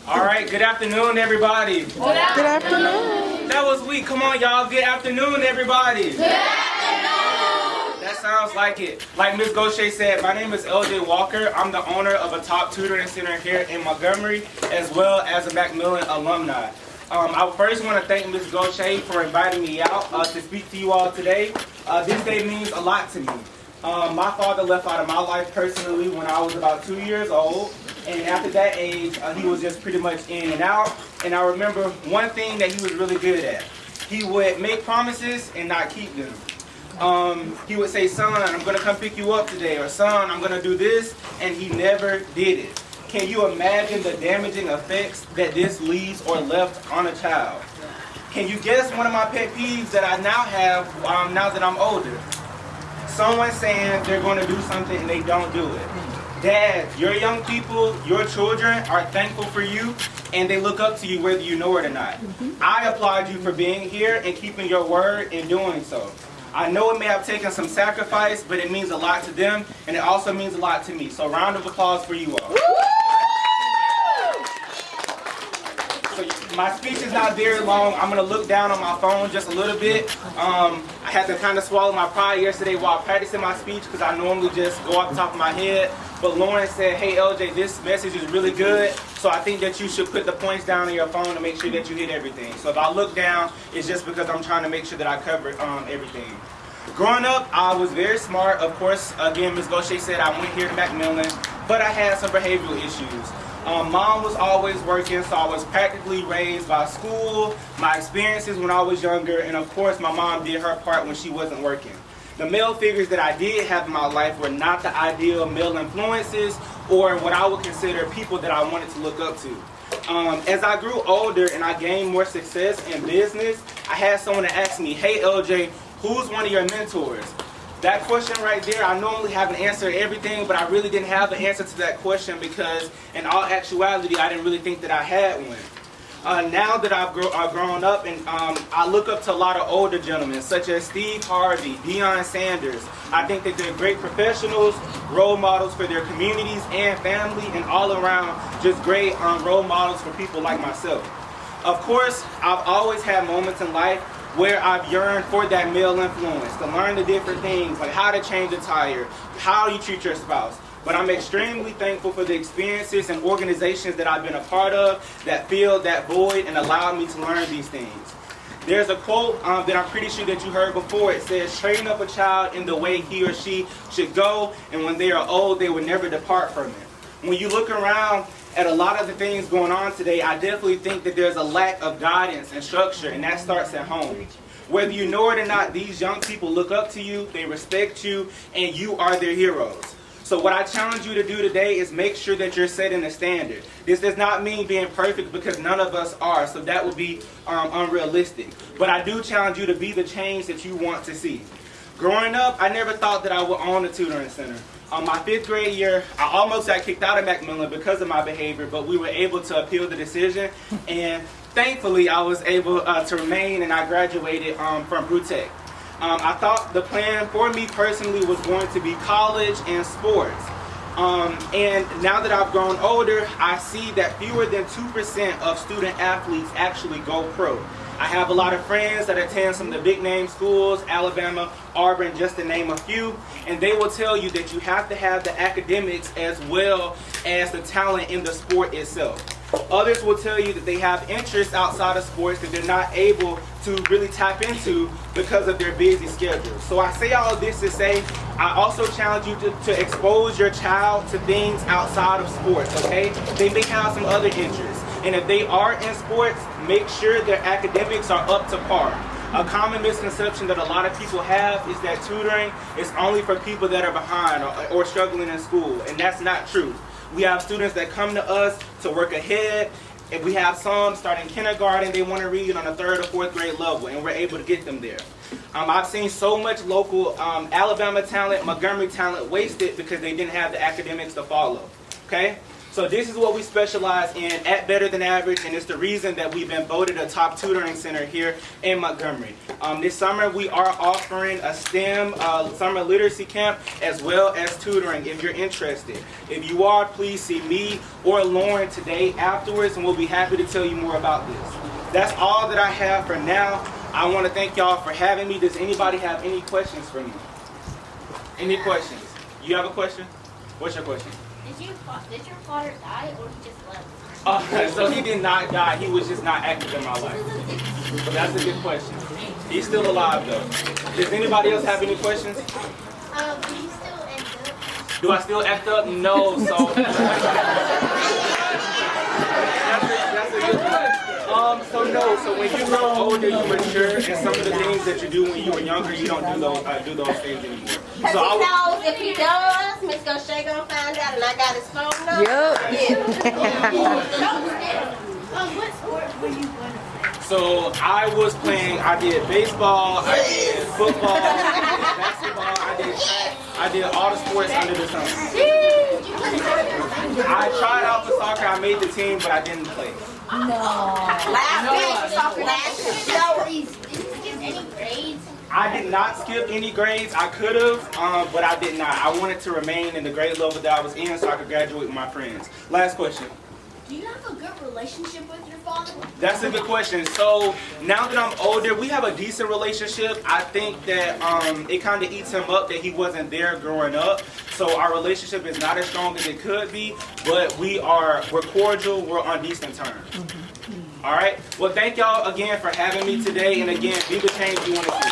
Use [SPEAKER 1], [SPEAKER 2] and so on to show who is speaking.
[SPEAKER 1] All right, good afternoon, everybody.
[SPEAKER 2] Good afternoon.
[SPEAKER 1] That was weak. Come on, y'all. Good afternoon, everybody.
[SPEAKER 2] Good afternoon.
[SPEAKER 1] That sounds like it. Like Ms. Gaucher said, my name is LJ Walker. I'm the owner of a top tutoring center here in Montgomery, as well as a MacMillan alumni. I first want to thank Ms. Gaucher for inviting me out to speak to you all today. This day means a lot to me. My father left out of my life personally when I was about 2 years old. And after that age, he was just pretty much in and out. And I remember one thing that he was really good at. He would make promises and not keep them. He would say, son, I'm going to come pick you up today. Or son, I'm going to do this. And he never did it. Can you imagine the damaging effects that this leaves or left on a child? Can you guess one of my pet peeves that I now have now that I'm older? Someone saying they're going to do something and they don't do it. Dad, your young people, your children are thankful for you and they look up to you whether you know it or not. I applaud you for being here and keeping your word and doing so. I know it may have taken some sacrifice, but it means a lot to them and it also means a lot to me. So round of applause for you all. So my speech is not very long. I'm going to look down on my phone just a little bit. I had to kind of swallow my pride yesterday while practicing my speech because I normally just go off the top of my head. But Lauren said, hey LJ, this message is really good, so I think that you should put the points down on your phone to make sure that you hit everything. So if I look down, it's just because I'm trying to make sure that I cover everything. Growing up, I was very smart. Of course, again, Ms. Gaucher said I went here to MacMillan, but I had some behavioral issues. Mom was always working, so I was practically raised by school, my experiences when I was younger, and of course my mom did her part when she wasn't working. The male figures that I did have in my life were not the ideal male influences or what I would consider people that I wanted to look up to. As I grew older and I gained more success in business, I had someone to ask me, hey LJ, who's one of your mentors? That question right there, I normally have an answer to everything, but I really didn't have an answer to that question because in all actuality, I didn't really think that I had one. Now that I've grown up and I look up to a lot of older gentlemen such as Steve Harvey, Deion Sanders. I think that they're great professionals, role models for their communities and family, and all around just great role models for people like myself. Of course, I've always had moments in life where I've yearned for that male influence, to learn the different things, like how to change a tire, how you treat your spouse. But I'm extremely thankful for the experiences and organizations that I've been a part of that filled that void and allowed me to learn these things. There's a quote that I'm pretty sure that you heard before. It says, train up a child in the way he or she should go, and when they are old, they will never depart from it. When you look around at a lot of the things going on today, I definitely think that there's a lack of guidance and structure, and that starts at home. Whether you know it or not, these young people look up to you, they respect you, and you are their heroes. So what I challenge you to do today is make sure that you're setting a standard. This does not mean being perfect because none of us are, so that would be unrealistic. But I do challenge you to be the change that you want to see. Growing up, I never thought that I would own a tutoring center. My 5th grade year, I almost got kicked out of MacMillan because of my behavior, but we were able to appeal the decision, and thankfully I was able to remain, and I graduated from BTA. I thought the plan for me personally was going to be college and sports. And now that I've grown older, I see that fewer than 2% of student athletes actually go pro. I have a lot of friends that attend some of the big name schools, Alabama, Auburn, just to name a few, and they will tell you that you have to have the academics as well as the talent in the sport itself. Others will tell you that they have interests outside of sports that they're not able to really tap into because of their busy schedule. So I say all of this to say, I also challenge you to expose your child to things outside of sports, okay? They may have some other interests. And if they are in sports, make sure their academics are up to par. A common misconception that a lot of people have is that tutoring is only for people that are behind or struggling in school, and that's not true. We have students that come to us to work ahead, and we have some starting kindergarten, they want to read on a 3rd or 4th grade level, and we're able to get them there. I've seen so much local Alabama talent, Montgomery talent wasted because they didn't have the academics to follow. Okay? So this is what we specialize in at Better Than Average, and it's the reason that we've been voted a top tutoring center here in Montgomery. This summer we are offering a STEM summer literacy camp as well as tutoring if you're interested. If you are, please see me or Lauren today afterwards, and we'll be happy to tell you more about this. That's all that I have for now. I want to thank y'all for having me. Does anybody have any questions for me? Any questions? You have a question? What's your question?
[SPEAKER 3] Did your father die or he just left?
[SPEAKER 1] So he did not die. He was just not active in my life. So that's a good question. He's still alive though. Does anybody else have any questions?
[SPEAKER 3] Do you still end up?
[SPEAKER 1] Do I still act up? No. So that's a good one. So when you grow older, you mature, and some of the things that you do when you were younger, you don't do those things anymore.
[SPEAKER 3] Because he knows if he does, Miss Goshay gonna find out, and I got his phone number. What sport were you going to play?
[SPEAKER 1] So I did baseball, I did football, I did basketball, I did track, I did all the sports under the sun. I tried out for soccer, I made the team, but I didn't play. I did not skip any grades. I could have, but I did not. I wanted to remain in the grade level that I was in so I could graduate with my friends. Last question.
[SPEAKER 3] Do you have a good relationship with your father?
[SPEAKER 1] That's a good question. So now that I'm older, we have a decent relationship. I think that it kind of eats him up that he wasn't there growing up. So our relationship is not as strong as it could be, but we're cordial. We're on decent terms. All right. Well, thank y'all again for having me today, and again, be the change you want to see.